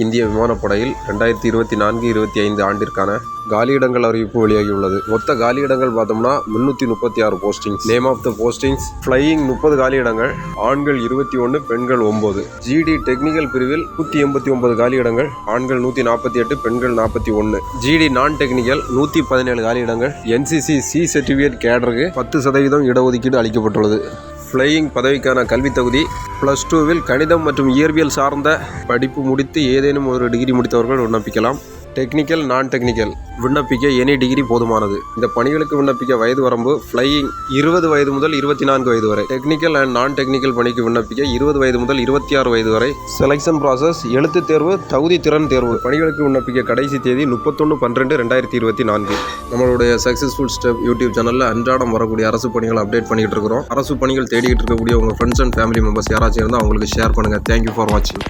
இந்திய விமானப்படையில் 2024-25 ஆண்டிற்கான காலியிடங்கள் அறிவிப்பு வெளியாகியுள்ளது. மொத்த காலியிடங்கள் பார்த்தோம்னா 336 postings. Name of the postings: flying 30 காலியிடங்கள், ஆண்கள் 21, பெண்கள் 9. ஜிடி டெக்னிக்கல் பிரிவில் 189 காலியிடங்கள், ஆண்கள் 148, பெண்கள் 41. ஜிடி நான் டெக்னிக்கல் 117 காலியிடங்கள். என்சிசி சி சர்டிஃபிகேட் கேடருக்கு 10% இடஒதுக்கீடு அளிக்கப்பட்டுள்ளது. ஃப்ளையிங் பதவிக்கான கல்வி தகுதி: +2வில் கணிதம் மற்றும் இயற்பியல் சார்ந்த படிப்பு முடித்து ஏதேனும் ஒரு டிகிரி முடித்தவர்கள் விண்ணப்பிக்கலாம். டெக்னிக்கல், நான் டெக்னிக்கல் விண்ணப்பிக்க எனி டிகிரி போதுமானது. இந்த பணிகளுக்கு விண்ணப்பிக்க வயது வரம்பு: ஃப்ளையிங் 20 வயது முதல் 24 வயது வரை. டெக்னிக்கல் அண்ட் நான் டெக்னிக்கல் பணிக்கு விண்ணப்பிக்க 20 வயது முதல் 26 வயது வரை. செலெக்ஷன் ப்ராசஸ்: எழுத்து தேர்வு, தகுதி திறன் தேர்வு. பணிகளுக்கு விண்ணப்பிக்க கடைசி தேதி 31/12/2024. நம்மளுடைய சக்ஸஸ்ஃபுல் ஸ்டெப் யூடியூப் சேனலில் அன்றாடம் வரக்கூடிய அரசு பணிகளை அப்டேட் பண்ணிக்கிட்டு இருக்கிறோம். அரசு பணிகள் தேடிக்கிட்டு இருக்கக்கூடிய உங்கள் ஃப்ரெண்ட்ஸ் அண்ட் ஃபேமிலி மெம்பர்ஸ் யாராச்சும் இருந்தால் அவங்களுக்கு ஷேர் பண்ணுங்கள். தேங்க்யூ ஃபார் வாட்சிங்.